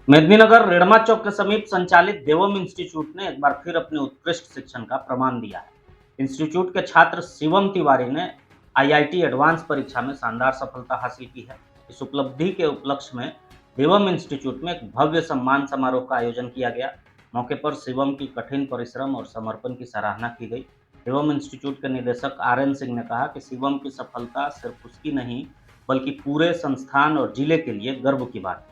मेदिनीनगर रेड़मा चौक के समीप संचालित देवम इंस्टीट्यूट ने एक बार फिर अपने उत्कृष्ट शिक्षण का प्रमाण दिया है। इंस्टीट्यूट के छात्र शिवम तिवारी ने आईआईटी एडवांस परीक्षा में शानदार सफलता हासिल की है। इस उपलब्धि के उपलक्ष्य में देवम इंस्टीट्यूट में एक भव्य सम्मान समारोह का आयोजन किया गया। मौके पर शिवम की कठिन परिश्रम और समर्पण की सराहना की गई। देवम इंस्टीट्यूट के निदेशक RN सिंह ने कहा कि शिवम की सफलता सिर्फ उसकी नहीं बल्कि पूरे संस्थान और जिले के लिए गर्व की बात है।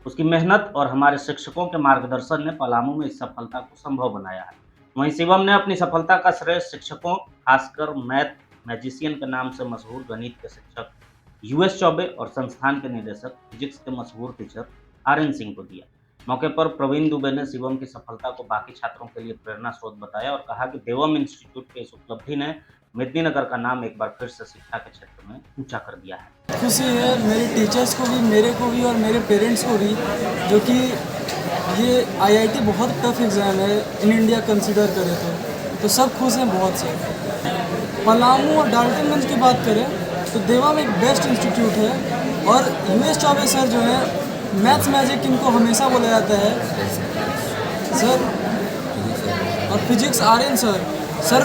उसकी मेहनत और हमारे शिक्षकों के मार्गदर्शन ने पलामू में इस सफलता को संभव बनाया है। वहीं शिवम ने अपनी सफलता का श्रेय शिक्षकों, खासकर मैथ मैजिशियन के नाम से मशहूर गणित के शिक्षक US चौबे और संस्थान के निदेशक फिजिक्स के मशहूर टीचर RN सिंह को दिया। मौके पर प्रवीण दुबे ने शिवम की सफलता को बाकी छात्रों के लिए प्रेरणा स्रोत बताया और कहा कि देवम इंस्टीट्यूट के इस उपलब्धि ने मेदिनीनगर का नाम एक बार फिर से शिक्षा के क्षेत्र में ऊंचा कर दिया है। खुशी है मेरे टीचर्स को भी, मेरे को भी और मेरे पेरेंट्स को भी, जो कि ये आईआईटी बहुत टफ एग्ज़ाम है इन इंडिया कंसिडर करें तो सब खुश हैं बहुत से। पलामू और डाल्टनगंज की बात करें तो देवा में एक बेस्ट इंस्टीट्यूट है और US चौबे सर जो है मैथ्स मैजिक इनको हमेशा बोला जाता है सर, और फिजिक्स RN सर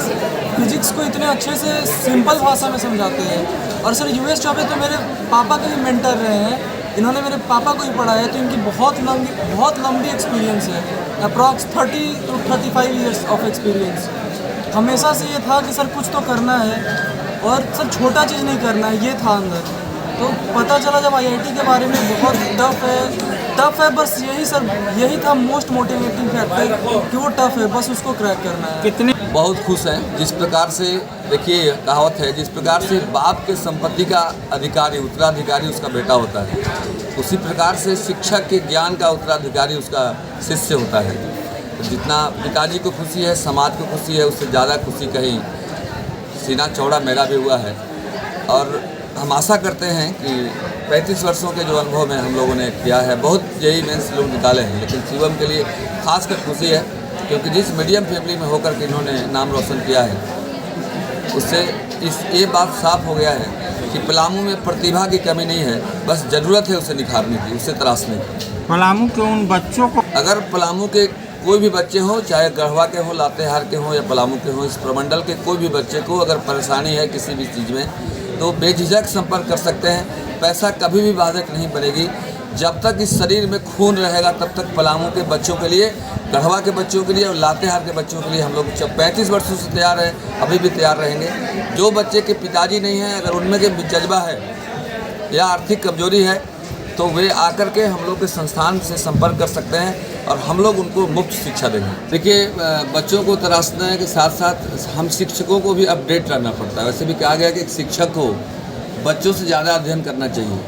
फिजिक्स को इतने अच्छे से सिंपल भाषा में समझाते हैं। और सर US चौबे तो मेरे पापा के भी मेंटर रहे हैं, इन्होंने मेरे पापा को ही पढ़ाया है, तो इनकी बहुत लंबी एक्सपीरियंस है, approx 30 to 35 years of experience. हमेशा से ये था कि सर कुछ तो करना है और सर छोटा चीज़ नहीं करना है, ये था अंदर। तो पता चला जब आईआईटी के बारे में बहुत टफ है, बस यही था मोस्ट मोटिवेटिंग फैक्टर कि वो टफ है, बस उसको क्रैक करना है। कितने बहुत खुश हैं जिस प्रकार से, देखिए कहावत है, जिस प्रकार से बाप के संपत्ति का अधिकारी उत्तराधिकारी उसका बेटा होता है, उसी प्रकार से शिक्षक के ज्ञान का उत्तराधिकारी उसका शिष्य होता है। तो जितना पिताजी को खुशी है, समाज को खुशी है, उससे ज़्यादा खुशी कहीं सीना चौड़ा मेरा भी हुआ है। और हम आशा करते हैं कि 35 वर्षों के जो अनुभव में हम लोगों ने किया है, बहुत JEE मेंस लोग निकाले हैं, लेकिन शिवम के लिए खासकर खुशी है क्योंकि जिस मीडियम फैमिली में होकर के इन्होंने नाम रोशन किया है, उससे ये बात साफ हो गया है कि पलामू में प्रतिभा की कमी नहीं है, बस ज़रूरत है उसे निखारने की, उसे तराशने की। पलामू के उन बच्चों को, अगर पलामू के कोई भी बच्चे हों, चाहे गढ़वा के हों, लातेहार के हों या पलामू के हों, इस प्रमंडल के कोई भी बच्चे को अगर परेशानी है किसी भी चीज़ में, तो बेझिझक संपर्क कर सकते हैं। पैसा कभी भी बाधक नहीं बनेगी। जब तक इस शरीर में खून रहेगा तब तक पलामू के बच्चों के लिए, गढ़वा के बच्चों के लिए और लातेहार के बच्चों के लिए हम लोग 35 वर्षों से तैयार हैं, अभी भी तैयार रहेंगे। जो बच्चे के पिताजी नहीं हैं, अगर उनमें के जज्बा है या आर्थिक कमजोरी है तो वे आकर के हम लोग के संस्थान से संपर्क कर सकते हैं और हम लोग उनको मुफ्त शिक्षा देंगे। देखिए, बच्चों को तराशने के साथ साथ हम शिक्षकों को भी अपडेट रहना पड़ता है। वैसे भी कहा गया कि एक शिक्षक को बच्चों से ज़्यादा अध्ययन करना चाहिए।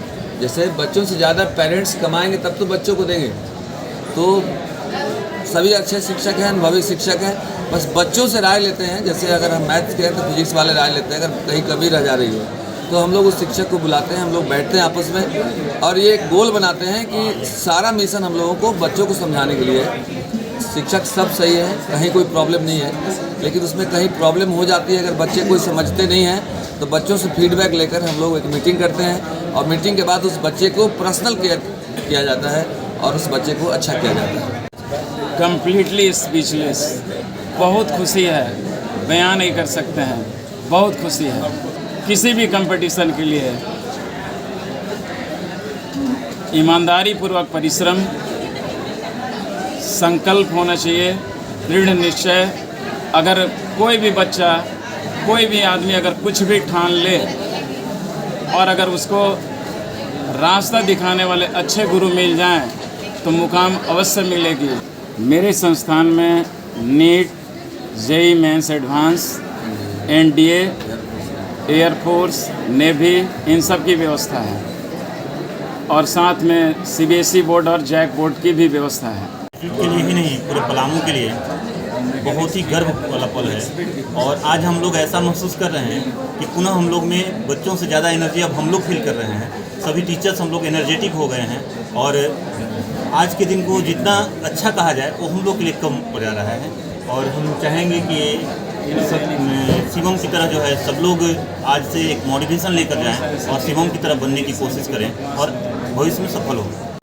जैसे बच्चों से ज़्यादा पेरेंट्स कमाएंगे तब तो बच्चों को देंगे। तो सभी अच्छे शिक्षक हैं, अनुभवी शिक्षक हैं, बस बच्चों से राय लेते हैं। जैसे अगर हम मैथ्स के हैं तो फिजिक्स वाले राय लेते हैं, अगर कहीं कभी रह जा रही हो तो हम लोग उस शिक्षक को बुलाते हैं, हम लोग बैठते हैं आपस में और ये एक गोल बनाते हैं कि सारा मिशन हम लोगों को बच्चों को समझाने के लिए है। शिक्षक सब सही है, कहीं कोई प्रॉब्लम नहीं है, लेकिन उसमें कहीं प्रॉब्लम हो जाती है अगर बच्चे कोई समझते नहीं हैं तो बच्चों से फीडबैक लेकर हम लोग एक मीटिंग करते हैं और मीटिंग के बाद उस बच्चे को पर्सनल केयर किया जाता है और उस बच्चे को अच्छा किया जाता है। कंप्लीटली स्पीचलेस, बहुत खुशी है, बयान नहीं कर सकते हैं, बहुत खुशी है। किसी भी कंपटीशन के लिए ईमानदारी पूर्वक परिश्रम, संकल्प होना चाहिए, दृढ़ निश्चय। अगर कोई भी बच्चा, कोई भी आदमी अगर कुछ भी ठान ले और अगर उसको रास्ता दिखाने वाले अच्छे गुरु मिल जाएं तो मुकाम अवश्य मिलेगी। मेरे संस्थान में NEET, JEE mains advance, NDA, air force, navy, इन सब की व्यवस्था है और साथ में CBSE बोर्ड और जैक बोर्ड की भी व्यवस्था है। के लिए ही नहीं, पूरे पलामू के लिए बहुत ही गर्व वाला पल है। और आज हम लोग ऐसा महसूस कर रहे हैं कि पुनः हम लोग में बच्चों से ज़्यादा एनर्जी अब हम लोग फील कर रहे हैं। सभी टीचर्स हम लोग एनर्जेटिक हो गए हैं और आज के दिन को जितना अच्छा कहा जाए वो हम लोग के लिए कम पड़ जा रहा है। और हम चाहेंगे कि शिवम की तरह जो है सब लोग आज से एक मोटिवेशन लेकर जाएं और शिवम की तरह बनने की कोशिश करें और भविष्य में सफल हों।